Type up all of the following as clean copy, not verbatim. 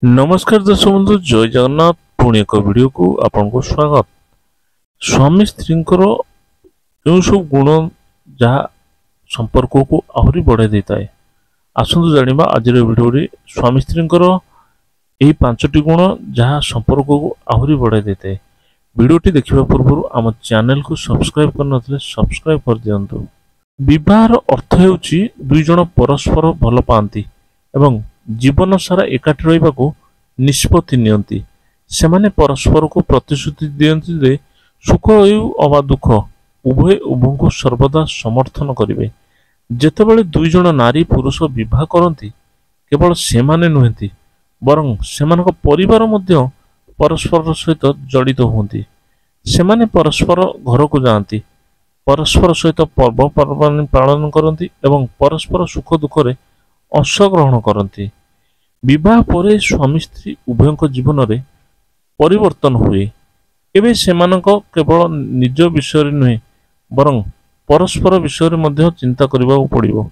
नमस्कार दर्शक बंधु जय जगन्नाथ पुणी एक वीडियो को आपको स्वागत। स्वामी स्त्री क्यों सब गुण जहाँ संपर्क को आहरी बढ़ाई देता है आसतु जाना आज वीडियो स्वामी स्त्री यही 5टी गुण जहाँ संपर्क को आहरी बढ़ाई देता है। वीडियोटी देखा पूर्व आम चैनल को सब्सक्राइब कर सब्सक्राइब कर दिंतु। विवाहर अर्थ ହେଉଛି दुई जन परस्पर भल पाती एवं जीवन सारा एकाठी रहिबाकू निष्पत्ति नियंती। सेमाने परस्पर को प्रतिश्रुति दियंती जे सुख हेउ अवा दुख उभय उभयଙ୍କୁ सर्वदा समर्थन करिवे। जेतेबेले दुई जन नारी पुरुष विवाह करती केवल सेमाने नुहंती बरं सेमानक परिवार मध्य परस्पर सहित जड़ित होती। सेमाने परस्पर घर को जाती, परस्पर सहित पर्वपर्वाणी पालन करती एवं परस्पर सुख दुखरे अंशग्रहण करती। विवाह परे स्वामी स्त्री उभयଙ୍କ जीवन में परिवर्तन हुए। एवं सेमानक केवल निज विषय नुहे बरं परस्पर विषय मध्य चिंता करने पड़ो।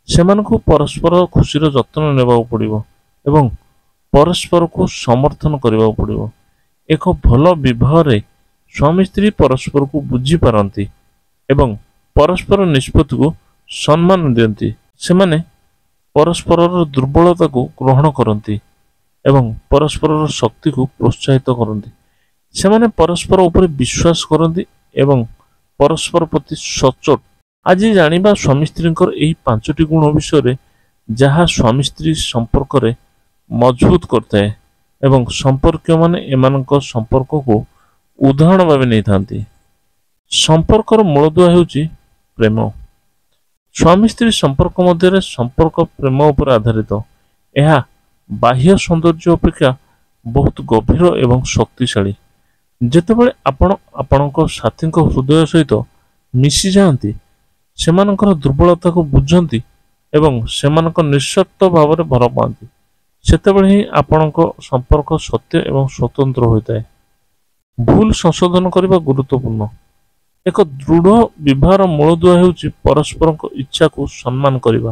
सेमानकु परस्पर खुशीर जत्न नेबा पड़ो एवं परस्पर को समर्थन करने पड़ो। एक भल विवाह रे स्वामी स्त्री परस्पर को बुझी पारती एवं परस्पर निष्पत्ति को सम्मान दियंती। सेमाने परस्पर दुर्बलता को ग्रहण करती एवं परस्पर शक्ति को प्रोत्साहित करती। सेमाने परस्पर उपर विश्वास करती एवं परस्पर प्रति सचोट। आज जानिबा स्वामी स्त्री यही 5टी गुण विषय जहाँ स्वामी स्त्री संपर्क रे मजबूत करता है एवं संपर्क माने एमानक संपर्क को उदाहरण भाव नहीं थांती। संपर्कर मूलदुआ हेउची प्रेम। स्वामी स्त्री संपर्क मध्य संपर्क प्रेम उपर आधारित। यह बाह्य सौंदर्य अपेक्षा बहुत गभीर एवं शक्तिशाली। जेतेबेले आपणक साथी हृदय सहित मिसी जाती, सेमानकर दुर्बलता को बुझंती एवं सेमानक निस्वार्थ भाव में भर पाती, सेतेबेले ही आपणक संपर्क सत्य एवं स्वतंत्र होता है। भूल संशोधन करने गुरुत्वपूर्ण। एक दृढ़ विवाहर मूलदुआ हेउची परस्पर इच्छा को सम्मान करवा।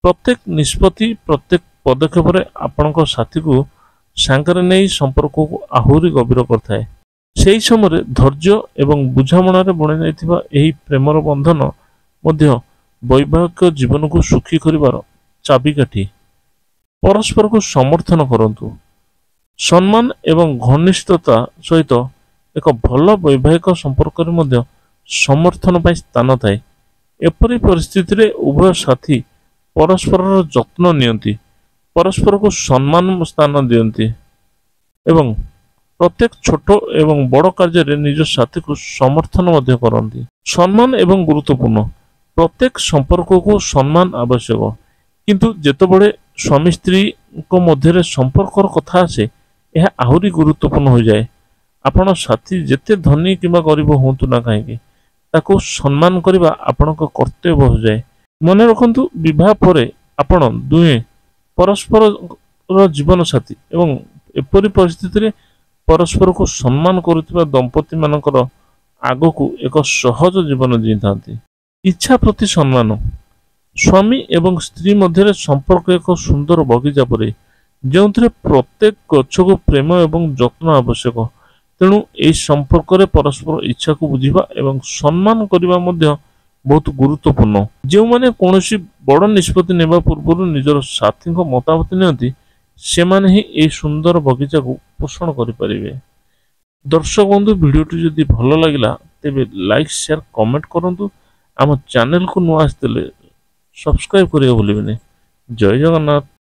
प्रत्येक निष्पत्ति प्रत्येक पदक्षेप आपणक साथी को सांगरे नहीं संपर्क को आहरी गभीर करथाए। सेही समय धैर्य एवं बुझामणा रे बणै जाइथिबा एही प्रेमर बंधन मध्य वैवाहिक जीवन को सुखी करिवार चाबिकाठी। परस्पर को समर्थन करंतु। सम्मान एवं घनिष्ठता सहित एक भल वैवाहिक संपर्क मध्य समर्थन पाई स्थान थाए। एपरी परिस्थिति रे उभय साथी परस्पर जत्न नियंती, परस्पर को सम्मान स्थान दियंती एवं प्रत्येक छोट एवं बड़ कार्य रे निज साथी को समर्थन मध्य करंती। सम्मान एवं गुरुत्वपूर्ण। प्रत्येक संपर्क को सम्मान आवश्यक, किंतु जेतेबेले स्वामी स्त्री को मध्य संपर्कर कथा आसे यह आहुरी गुरुत्वपूर्ण हो जाए। आपण साथी जेते धनी किंबा गरीब होंतु ना कहीं ताको सम्मान करवा आपण कर्तव्य हो जाए। मन रखंतु विवाह परे आपण दुहे परस्पर जीवन साथी एवं एपरी परिस्थिति रे परस्पर को सम्मान करुवा दंपति मानकर आग को एक सहज जीवन जी थांती। इच्छा प्रति सम्मान। स्वामी एवं स्त्री मध्य संपर्क एक सुंदर बगीचा परे जो प्रत्येक गछ को प्रेम एवं जत्न आवश्यक। तेणु यह संपर्क रे परस्पर इच्छा को बुझा एवं सम्मान करने बहुत गुरुत्वपूर्ण। जो माने कौनसी बड़ निष्पत्ति नेबा पूर्व निजर साथी मतामत नियंती से माने ही यह सुंदर बगीचा को पोषण करें। दर्शक बंधु वीडियोटी जदि भल लगिला तेबे लाइक शेयर कमेंट करंतु। आम चैनल को नुआ आसते सब्सक्राइब करिया भूलिबेनी। जय जगन्नाथ।